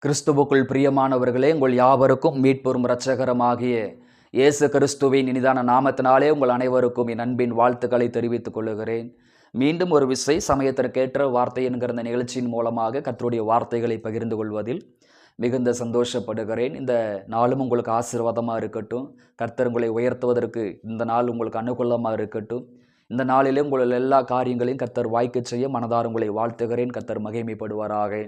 கிறிஸ்துவுக்குள் பிரியமானவர்களே, உங்கள் யாவருக்கும் மீட்பெரும் இரட்சகரமாகிய இயேசு கிறிஸ்துவின் இனிதான நாமத்தினாலே உங்கள் அனைவருக்கும் என் அன்பின் வாழ்த்துக்களை தெரிவித்துக் கொள்ளுகிறேன். மீண்டும் ஒரு விசை சமயத்திற்கேற்ற வார்த்தை என்கிற இந்த நிகழ்ச்சியின் மூலமாக கர்த்தருடைய வார்த்தைகளை பகிர்ந்து கொள்வதில் மிகுந்த சந்தோஷப்படுகிறேன். இந்த நாளும் உங்களுக்கு ஆசீர்வாதமாக இருக்கட்டும். கர்த்தர் உங்களை உயர்த்துவதற்கு இந்த நாள் உங்களுக்கு அனுகூலமாக இருக்கட்டும். இந்த நாளிலே உங்கள் எல்லா காரியங்களையும் கர்த்தர் வாய்க்க செய்ய மனதார உங்களை வாழ்த்துகிறேன். கர்த்தர் மகிமைப்படுவாராக.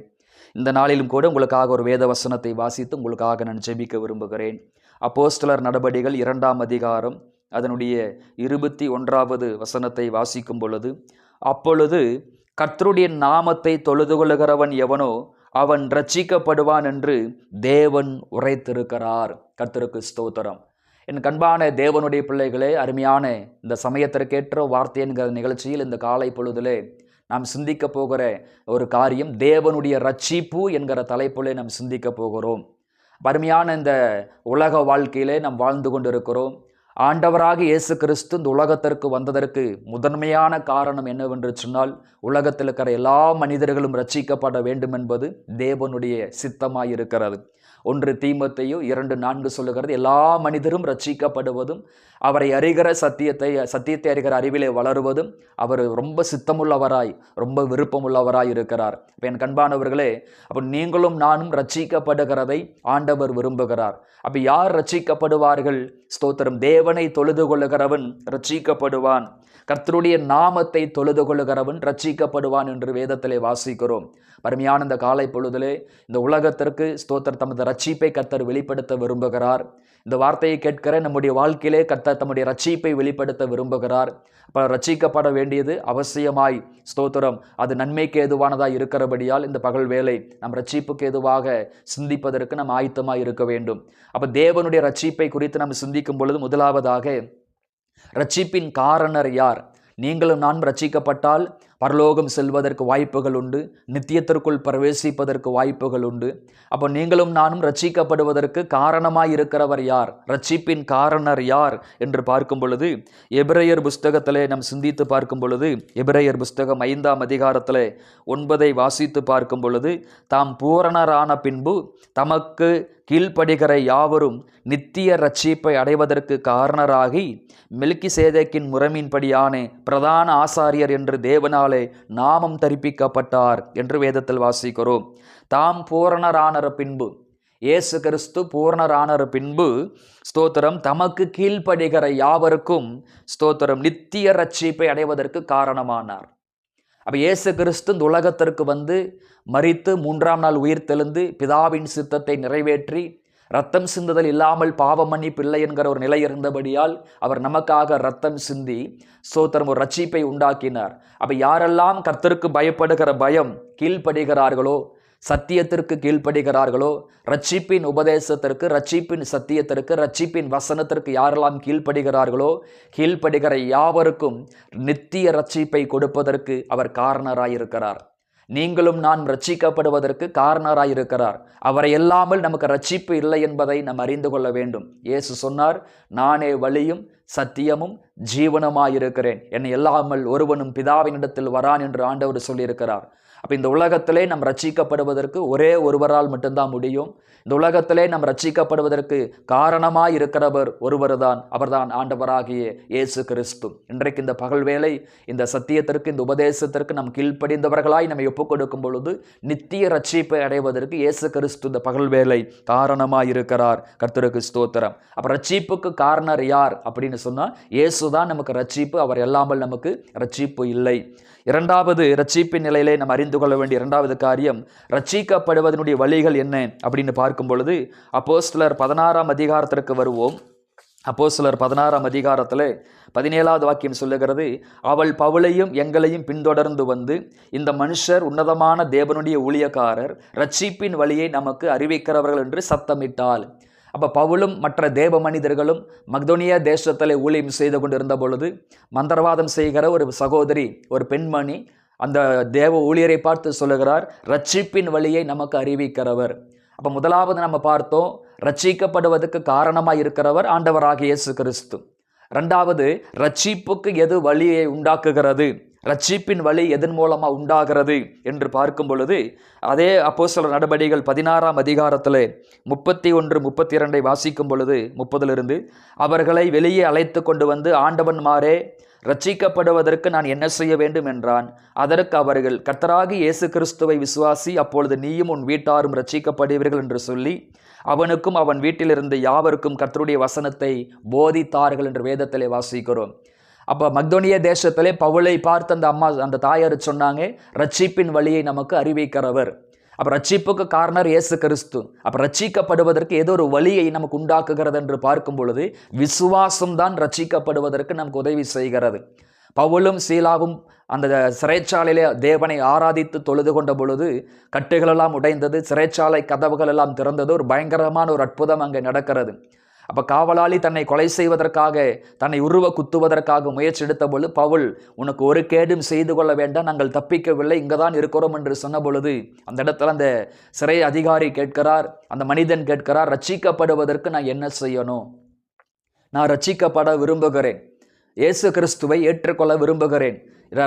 இந்த நாளிலும் கூட உங்களுக்காக ஒரு வேத வசனத்தை வாசித்து உங்களுக்காக நான் ஜெபிக்க விரும்புகிறேன். அப்போஸ்தலர் நடபடிகள் 2ஆம் அதிகாரம் அதனுடைய 21வது வசனத்தை வாசிக்கும் பொழுது, அப்பொழுது கர்த்தருடைய நாமத்தை தொழுது கொள்ளுகிறவன் எவனோ அவன் ரட்சிக்கப்படுவான் என்று தேவன் உரைத்திருக்கிறார். கர்த்தருக்கு ஸ்தோத்திரம். என் கண்பான தேவனுடைய பிள்ளைகளே, அருமையான இந்த சமயத்திற்கேற்ற வார்த்தை என்கிற நிகழ்ச்சியில் இந்த காலை பொழுதிலே நாம் சிந்திக்க போகிற ஒரு காரியம் தேவனுடைய ரட்சிப்பு என்கிற தலைப்பிலே நாம் சிந்திக்க போகிறோம். அருமையான இந்த உலக வாழ்க்கையிலே நாம் வாழ்ந்து கொண்டிருக்கிறோம். ஆண்டவராக இயேசு கிறிஸ்து இந்த உலகத்திற்கு வந்ததற்கு முதன்மையான காரணம் என்னவென்று சொன்னால், உலகத்தில் இருக்கிற எல்லா மனிதர்களும் ரட்சிக்கப்பட வேண்டும் என்பது தேவனுடைய சித்தமாயிருக்கிறது. 1 தீமோத்தேயு 2:4 சொல்லுகிறது, எல்லா மனிதரும் ரட்சிக்கப்படுவதும் அவரை அறிகிற சத்தியத்தை அறிகிற அறிவிலே வளருவதும் அவர் ரொம்ப சித்தமுள்ளவராய் ரொம்ப விருப்பமுள்ளவராய் இருக்கிறார். இப்போ என் கண்பானவர்களே, அப்போ நீங்களும் நானும் ரட்சிக்கப்படுகிறதை ஆண்டவர் விரும்புகிறார். அப்போ யார் ரட்சிக்கப்படுவார்கள்? ஸ்தோத்திரம். தேவனை தொழுது கொள்ளுகிறவன் ரட்சிக்கப்படுவான், கர்த்தருடைய நாமத்தை தொழுது கொள்ளுகிறவன் ரட்சிக்கப்படுவான் என்று வேதத்திலே வாசிக்கிறோம். அருமையான இந்த காலை பொழுதிலே இந்த உலகத்திற்கு ஸ்தோத்திரம் தமது ரட்சிப்பை கர்த்தர் வெளிப்படுத்த விரும்புகிறார். இந்த வார்த்தையை கேட்கிற நம்முடைய வாழ்க்கையிலே கர்த்தர் தம்முடைய ரட்சிப்பை வெளிப்படுத்த விரும்புகிறார். அப்போ ரட்சிக்கப்பட வேண்டியது அவசியமாய் ஸ்தோத்திரம் அது நன்மைக்கு ஏதுவானதாக இருக்கிறபடியால் இந்த பகல் வேலை நம் ரட்சிப்புக்கு ஏதுவாக சிந்திப்பதற்கு நாம் ஆயத்தமாக இருக்க வேண்டும். அப்போ தேவனுடைய ரட்சிப்பை குறித்து நாம் சிந்திக்கும் பொழுது முதலாவதாக ரட்சிப்பின் காரணர் யார்? நீங்களும் நான் ரட்சிக்கப்பட்டால் பரலோகம் செல்வதற்கு வாய்ப்புகள் உண்டு, நித்தியத்திற்குள் பிரவேசிப்பதற்கு வாய்ப்புகள் உண்டு. அப்போ நீங்களும் நானும் ரட்சிக்கப்படுவதற்கு காரணமாய் இருக்கிறவர் யார்? ரட்சிப்பின் காரணர் யார் என்று பார்க்கும் பொழுது, எபிரேயர் புஸ்தகத்திலே நாம் சிந்தித்து பார்க்கும் பொழுது, எபிரேயர் புஸ்தகம் 5ஆம் அதிகாரத்திலே 9 வாசித்து பார்க்கும் பொழுது, தாம் பூரணரான பின்பு தமக்கு கீழ்ப்படுகிற யாவரும் நித்திய ரட்சிப்பை அடைவதற்கு காரணராகி மெல்கிசேதேக்கின் முறைமையின்படியான பிரதான ஆசாரியர் என்று தேவனாலே நாமம் தரிப்பிக்கப்பட்டார் என்று வேதத்தில் வாசிக்கிறோம். தாம் பூரணரான பின்பு, இயேசு கிறிஸ்து பூரணரான பின்பு ஸ்தோத்திரம் தமக்கு கீழ்ப்படுகிற யாவருக்கும் ஸ்தோத்திரம் நித்திய ரட்சிப்பை அடைவதற்கு காரணமானார். அப்போ இயேசு கிறிஸ்து இந்த உலகத்திற்கு வந்து மரித்து 3ஆம் நாள் உயிர் தெழுந்து பிதாவின் சித்தத்தை நிறைவேற்றி ரத்தம் சிந்துதல் இல்லாமல் பாவ மன்னிப்பு இல்லை என்கிற ஒரு நிலை இருந்தபடியால் அவர் நமக்காக ரத்தம் சிந்தி ஸ்தோத்திரம் ஒரு ரட்சிப்பை உண்டாக்கினார். அப்போ யாரெல்லாம் கர்த்தருக்கு பயப்படுகிற பயம் கீழ்ப்படுகிறார்களோ, சத்தியத்திற்கு கீழ்ப்படுகிறார்களோ, ரட்சிப்பின் உபதேசத்திற்கு, ரட்சிப்பின் சத்தியத்திற்கு, ரட்சிப்பின் வசனத்திற்கு யாரெல்லாம் கீழ்ப்படுகிறார்களோ, கீழ்ப்படுகிற யாவருக்கும் நித்திய ரட்சிப்பை கொடுப்பதற்கு அவர் காரணராயிருக்கிறார். நீங்களும் நான் ரட்சிக்கப்படுவதற்கு காரணராயிருக்கிறார். அவரை இல்லாமல் நமக்கு ரட்சிப்பு இல்லை என்பதை நாம் அறிந்து கொள்ள வேண்டும். இயேசு சொன்னார், நானே வழியும் சத்தியமும் ஜீவனமாயிருக்கிறேன், என்னை இல்லாமல் ஒருவனும் பிதாவினிடத்தில் வரான் என்று ஆண்டவர் சொல்லியிருக்கிறார். அப்போ இந்த உலகத்திலே நாம் ரட்சிக்கப்படுவதற்கு ஒரே ஒருவரால் மட்டும்தான் முடியும். இந்த உலகத்திலே நாம் ரட்சிக்கப்படுவதற்கு காரணமாய் இருக்கிறவர் ஒருவர் தான், அவர்தான் ஆண்டவராகிய இயேசு கிறிஸ்து. இன்றைக்கு இந்த பகல் வேளை இந்த சத்தியத்திற்கு, இந்த உபதேசத்திற்கு நாம் கீழ்ப்படிந்தவர்களாய் நம்மை ஒப்புக் கொடுக்கும் பொழுது நித்திய ரட்சிப்பை அடைவதற்கு இயேசு கிறிஸ்து இந்த பகல் வேளை காரணமாய் இருக்கிறார். கர்த்தருக்கு ஸ்தோத்திரம். அப்போ ரட்சிப்புக்கு காரணர் யார் அப்படின்னு சொன்னால் இயேசு தான் நமக்கு ரட்சிப்பு, அவர் இல்லாமல் நமக்கு ரட்சிப்பு இல்லை. இரண்டாவது ரட்சிப்பின் நிலையிலே நாம் அறிந்து கொள்ள வேண்டிய இரண்டாவது காரியம், ரட்சிக்கப்படுவதனுடைய வழிகள் என்ன அப்படின்னு பார்க்கும் பொழுது அப்போஸ்தலர் 16ஆம் அதிகாரத்திற்கு வருவோம். அப்போஸ்தலர் 16ஆம் அதிகாரத்தில் 17வது வாக்கியம் சொல்லுகிறது, அவள் பவுலையும் எங்களையும் பின்தொடர்ந்து வந்து, இந்த மனுஷர் உன்னதமான தேவனுடைய ஊழியக்காரர், ரட்சிப்பின் வழியை நமக்கு அறிவிக்கிறவர்கள் என்று சத்தமிட்டாள். அப்போ பவுலும் மற்ற தேவ மனிதர்களும் மக்தோனியா தேசத்தில் ஊழியம் செய்து கொண்டிருந்த பொழுது மந்திரவாதம் செய்கிற ஒரு சகோதரி, ஒரு பெண்மணி அந்த தேவ ஊழியரை பார்த்து சொல்லுகிறார், ரட்சிப்பின் வழியை நமக்கு அறிவிக்கிறவர். அப்போ முதலாவது நம்ம பார்த்தோம், ரட்சிக்கப்படுவதற்கு காரணமாக இருக்கிறவர் ஆண்டவராகிய இயேசு கிறிஸ்து. ரெண்டாவது, ரட்சிப்புக்கு எது வழியை உண்டாக்குகிறது, ரட்சிப்பின் வழி எதன் மூலமாக உண்டாகிறது என்று பார்க்கும் பொழுது, அதே அப்போஸ்தலர் நடபடிகள் 16ஆம் அதிகாரத்தில் 31, 32 வாசிக்கும் பொழுது 30 அவர்களை வெளியே அழைத்து கொண்டு வந்து, ஆண்டவன்மாரே, ரட்சிக்கப்படுவதற்கு நான் என்ன செய்ய வேண்டும் என்றான். அதற்கு அவர்கள், கர்த்தராகிய இயேசு கிறிஸ்துவை விசுவாசி, அப்பொழுது நீயும் உன் வீட்டாரும் ரட்சிக்கப்படுவீர்கள் என்று சொல்லி அவனுக்கும் அவன் வீட்டிலிருந்து யாவருக்கும் கர்த்தருடைய வசனத்தை போதித்தார்கள் என்று வேதத்திலே வாசிக்கிறோம். அப்போ மக்தோனிய தேசத்திலே பவுலை பார்த்து அந்த தாயார் சொன்னாங்க, ரட்சிப்பின் வழியை நமக்கு அறிவிக்கிறவர். அப்போ ரட்சிப்புக்கு காரணர் இயேசு கிறிஸ்து. அப்போ ரட்சிக்கப்படுவதற்கு ஏதோ ஒரு வழியை நமக்கு உண்டாக்குகிறது என்று பார்க்கும் பொழுது விசுவாசம்தான் ரட்சிக்கப்படுவதற்கு நமக்கு உதவி செய்கிறது. பவுலும் சீலாவும் அந்த சிறைச்சாலையிலே தேவனை ஆராதித்து தொழுது கொண்ட பொழுது கட்டுகளெல்லாம் உடைந்தது, சிறைச்சாலை கதவுகள் எல்லாம் திறந்தது. ஒரு பயங்கரமான ஒரு அற்புதம் அங்கே நடக்கிறது. அப்போ காவலாளி தன்னை கொலை செய்வதற்காக, தன்னை உருவ குத்துவதற்காக முயற்சி எடுத்த பொழுது பவுல், உனக்கு ஒரு கேடும் செய்து கொள்ள வேண்டாம், நாங்கள் தப்பிக்கவில்லை, இங்கே தான் இருக்கிறோம் என்று சொன்ன பொழுது அந்த இடத்துல அந்த சிறை அதிகாரி கேட்கிறார், அந்த மனிதன் கேட்கிறார், ரட்சிக்கப்படுவதற்கு நான் என்ன செய்யணும்? நான் ரட்சிக்கப்பட விரும்புகிறேன், இயேசு கிறிஸ்துவை ஏற்றுக்கொள்ள விரும்புகிறேன்,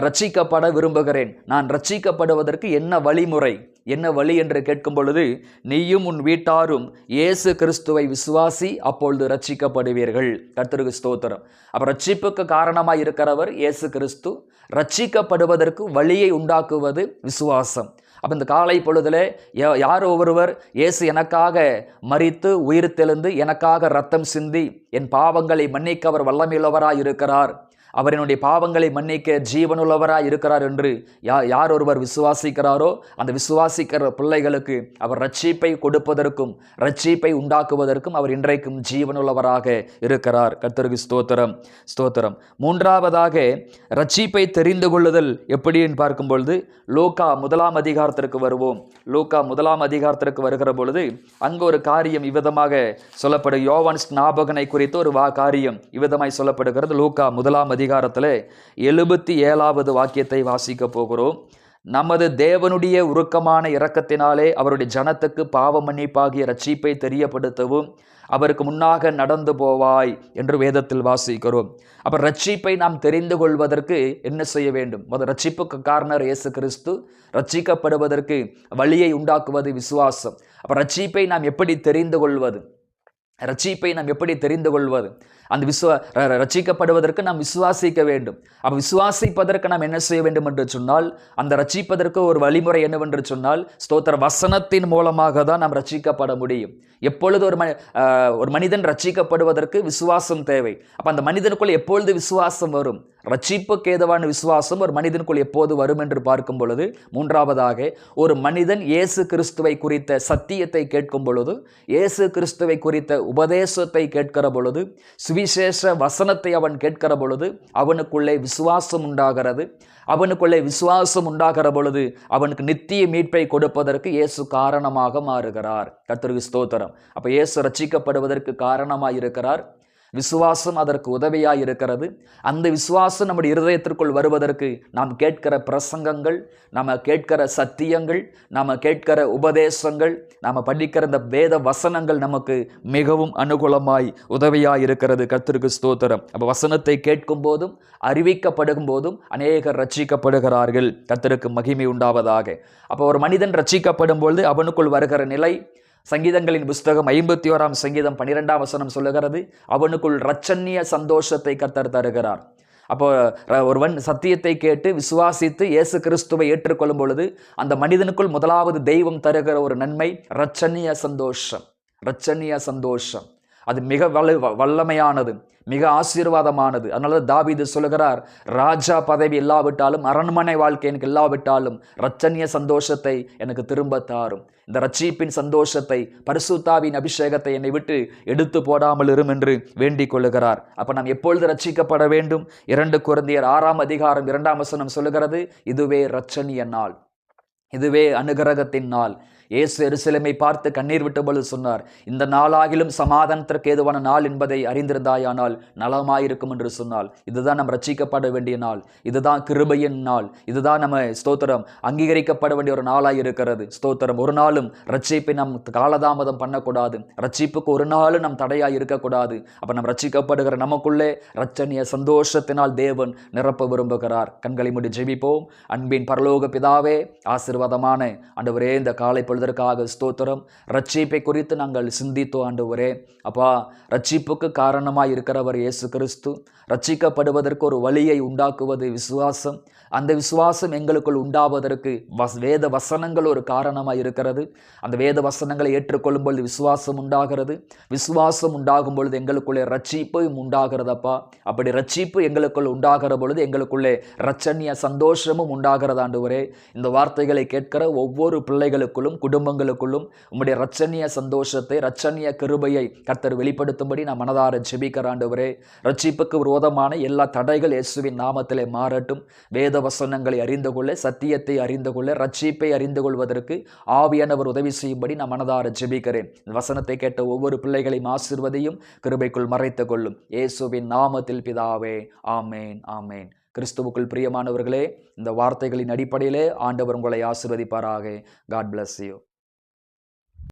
ரட்சிக்கப்பட விரும்புகிறேன், நான் ரட்சிக்கப்படுவதற்கு என்ன வழிமுறை, என்ன வழி என்று கேட்கும் பொழுது, நீயும் உன் வீட்டாரும் இயேசு கிறிஸ்துவை விசுவாசி, அப்பொழுது ரட்சிக்கப்படுவீர்கள். கர்த்தருக்கு ஸ்தோத்திரம். அப்போ ரட்சிப்புக்கு காரணமாக இருக்கிறவர் இயேசு கிறிஸ்து. ரட்சிக்கப்படுவதற்கு வழியை உண்டாக்குவது விசுவாசம். அப்போ இந்த காலை பொழுதில் யார் ஒருவர் இயேசு எனக்காக மரித்து உயிர் தெழுந்து எனக்காக இரத்தம் சிந்தி என் பாவங்களை மன்னிக்க அவர் வல்லமையுள்ளவராய் இருக்கிறார், அவர் என்னுடைய பாவங்களை மன்னிக்க ஜீவனுள்ளவராய் இருக்கிறார் என்று யார் ஒருவர் விசுவாசிக்கிறாரோ அந்த விசுவாசிக்கிற பிள்ளைகளுக்கு அவர் ரட்சிப்பை கொடுப்பதற்கும் ரட்சிப்பை உண்டாக்குவதற்கும் அவர் இன்றைக்கும் ஜீவனுள்ளவராக இருக்கிறார். கர்த்தருக்கு ஸ்தோத்திரம், ஸ்தோத்திரம். மூன்றாவதாக ரட்சிப்பை தெரிந்து கொள்ளுதல் எப்படின்னு பார்க்கும் பொழுது லூக்கா 1ஆம் அதிகாரத்திற்கு வருவோம். லூக்கா 1ஆம் அதிகாரத்திற்கு வருகிற பொழுது அங்கு ஒரு காரியம் இவ்விதமாக சொல்லப்படும். யோவான் ஸ்நாபகனை குறித்து ஒரு காரியம் இவ்விதமாய் சொல்லப்படுகிறது. லூக்கா 1ஆம் அதிகாரத்தில் 77வது வாக்கியத்தை வாசிக்க போகிறோம். நமது தேவனுடைய உருக்கமான இரக்கத்தினாலே அவருடைய ஜனத்துக்கு பாவ மன்னிப்பாகிய ரட்சிப்பை தெரியப்படுத்தவும் அவருக்கு முன்னாக நடந்து போவாய் என்று வேதத்தில் வாசிக்கிறோம். அப்போ ரட்சிப்பை நாம் தெரிந்து கொள்வதற்கு என்ன செய்ய வேண்டும்? முதல் ரட்சிப்புக்கு காரணர் இயேசு கிறிஸ்து. ரட்சிக்கப்படுவதற்கு வழியை உண்டாக்குவது விசுவாசம். அப்போ ரட்சிப்பை நாம் எப்படி தெரிந்து கொள்வது? ரட்சிப்பை நாம் எப்படி தெரிந்து கொள்வது? அந்த ரட்சிக்கப்படுவதற்கு நாம் விசுவாசிக்க வேண்டும். அப்போ விசுவாசிப்பதற்கு நாம் என்ன செய்ய வேண்டும் என்று சொன்னால், அந்த ரட்சிப்பதற்கு ஒரு வழிமுறை என்னவென்று சொன்னால், ஸ்தோத்திர வசனத்தின் மூலமாக தான் நாம் ரட்சிக்கப்பட முடியும். எப்பொழுது ஒரு மனிதன் ரட்சிக்கப்படுவதற்கு விசுவாசம் தேவை. அப்போ அந்த மனிதனுக்குள் எப்பொழுது விசுவாசம் வரும்? ரட்சிப்புக்கு ஏதுவான விசுவாசம் ஒரு மனிதனுக்குள் எப்போது வரும் என்று பார்க்கும் பொழுது, மூன்றாவதாக ஒரு மனிதன் இயேசு கிறிஸ்துவை குறித்த சத்தியத்தை கேட்கும் பொழுது, இயேசு கிறிஸ்துவை குறித்த உபதேசத்தை கேட்கிற பொழுது, சுவிசேஷ வசனத்தை அவன் கேட்கிற பொழுது அவனுக்குள்ளே விசுவாசம் உண்டாகிறது. அவனுக்குள்ளே விசுவாசம் உண்டாகிற பொழுது அவனுக்கு நித்திய மீட்பை கொடுப்பதற்கு இயேசு காரணமாக மாறுகிறார். கர்த்தருக்கு ஸ்தோத்திரம். அப்போ இயேசு ரட்சிக்கப்படுவதற்கு காரணமாக இருக்கிறார். விசுவாசம் அதற்கு உதவியாக இருக்கிறது. அந்த விசுவாசம் நம்முடைய இருதயத்திற்குள் வருவதற்கு நாம் கேட்கிற பிரசங்கங்கள், நம்ம கேட்கிற சத்தியங்கள், நம்ம கேட்கிற உபதேசங்கள், நாம் படிக்கிற இந்த வேத வசனங்கள் நமக்கு மிகவும் அனுகூலமாய் உதவியாக இருக்கிறது. கர்த்தருக்கு ஸ்தோத்திரம். அப்போ வசனத்தை கேட்கும் போதும் அறிவிக்கப்படும் போதும் அநேகர் ரட்சிக்கப்படுகிறார்கள். கர்த்தருக்கு மகிமை உண்டாவதாக. அப்போ ஒரு மனிதன் ரட்சிக்கப்படும் பொழுது அவனுக்குள் வருகிற நிலை, சங்கீதங்களின் புஸ்தகம் 51ஆம் சங்கீதம் 12ஆம் வசனம் சொல்லுகிறது, அவனுக்குள் இரட்சணிய சந்தோஷத்தை கர்த்தர் தருகிறார். அப்போ ஒருவன் சத்தியத்தை கேட்டு விசுவாசித்து இயேசு கிறிஸ்துவை ஏற்றுக்கொள்ளும் பொழுது அந்த மனிதனுக்குள் முதலாவது தெய்வம் தருகிற ஒரு நன்மை இரட்சணிய சந்தோஷம். இரட்சணிய சந்தோஷம் அது மிக வல்லமையானது, மிக ஆசீர்வாதமானது. அதனால தாவீது சொல்லுகிறார், ராஜா பதவி இல்லாவிட்டாலும், அரண்மனை வாழ்க்கை எனக்கு இல்லாவிட்டாலும் இரட்சணிய சந்தோஷத்தை எனக்கு திரும்ப தாரும். இந்த ரட்சிப்பின் சந்தோஷத்தை, பரிசுத்தாவின் அபிஷேகத்தை என்னை விட்டு எடுத்து போடாமல் இரும் என்று வேண்டிக் கொள்ளுகிறார். அப்போ நாம் எப்பொழுது ரட்சிக்கப்பட வேண்டும்? 2 கொரிந்தியர் 6ஆம் அதிகாரம் 2ஆம் வசனம் சொல்லுகிறது, இதுவே இரட்சணிய நாள், இதுவே அனுகிரகத்தின் நாள், இயேசு எருசலேமை பார்த்து கண்ணீர் விட்ட பொழுது சொன்னார், இந்த நாளாகிலும் சமாதானத்திற்கு ஏதுவான நாள் என்பதை அறிந்திருந்தாயானால் நலமாயிருக்கும் என்று சொன்னால், இதுதான் நம்ம ரட்சிக்கப்பட வேண்டிய நாள், இதுதான் கிருபையின் நாள், இதுதான் நம்ம ஸ்தோத்திரம் அங்கீகரிக்கப்பட வேண்டிய ஒரு நாளாய் இருக்கிறது. ஸ்தோத்திரம். ஒரு நாளும் ரட்சிப்பை நம் காலதாமதம் பண்ணக்கூடாது, ரட்சிப்புக்கு ஒரு நாளும் நம் தடையாய் இருக்கக்கூடாது. அப்ப நம்ம ரட்சிக்கப்படுகிற நமக்குள்ளே ரட்சணிய சந்தோஷத்தினால் தேவன் நிரப்ப விரும்புகிறார். கண்களை மூடி ஜெபிப்போம். அன்பின் பரலோக பிதாவே, ஆசீர்வாதமான ஆண்டவரே, இந்த காலை பொழுதற்காக ஸ்தோத்திரம். ரட்சிப்பை குறித்து நாங்கள் சிந்தித்தோம் ஆண்டவரே. அப்பா, ரட்சிப்புக்கு காரணமாய் இருக்கிறவர் இயேசு கிறிஸ்து. ரட்சிக்கப்படுவதற்கு ஒரு வழியை உண்டாக்குவது விசுவாசம். அந்த விசுவாசம் எங்களுக்குள் உண்டாவதற்கு வேத வசனங்கள் ஒரு காரணமாய் இருக்கிறது. அந்த வேத வசனங்களை ஏற்றுக்கொள்ளும் பொழுது விசுவாசம் உண்டாகிறது. விசுவாசம் உண்டாகும் பொழுது எங்களுக்குள்ளே ரட்சிப்பு உண்டாகிறதப்பா. அப்படி ரட்சிப்பு எங்களுக்குள் உண்டாகிற பொழுது எங்களுக்குள்ளே ரட்சணிய சந்தோஷமும் உண்டாகிறது ஆண்டவரே. இந்த வார்த்தைகளை கேட்கிற ஒவ்வொரு பிள்ளைகளுக்குள்ளும் குடும்பங்களுக்குள்ளும் உம்முடைய ரட்சணிய சந்தோஷத்தை, ரட்சணிய கிருபையை கர்த்தர் வெளிப்படுத்தும்படி நான் மனதார ஜெபிக்கிற ஆண்டவரே. ரட்சிப்புக்கு விரோதமான எல்லா தடைகள் இயேசுவின் நாமத்திலே மாறட்டும். வேத வசனங்களை அறிந்து கொள்ள, சத்தியத்தை அறிந்து கொள்ள, ரட்சிப்பை அறிந்து கொள்வதற்கு ஆவியானவர் உதவி செய்யும்படி நான் மனதார ஜெபிக்கிறேன். இந்த வசனத்தை கேட்ட ஒவ்வொரு பிள்ளைகளையும் ஆசீர்வதியும், கிருபைக்குள் மறைத்துக் கொள்ளும். இயேசுவின் நாமத்தில் பிதாவே, ஆமேன், ஆமேன். கிறிஸ்துவுக்குள் பிரியமானவர்களே, இந்த வார்த்தைகளின் அடிப்படையிலே ஆண்டவர் உங்களை ஆசீர்வதிப்பாராக. God bless you.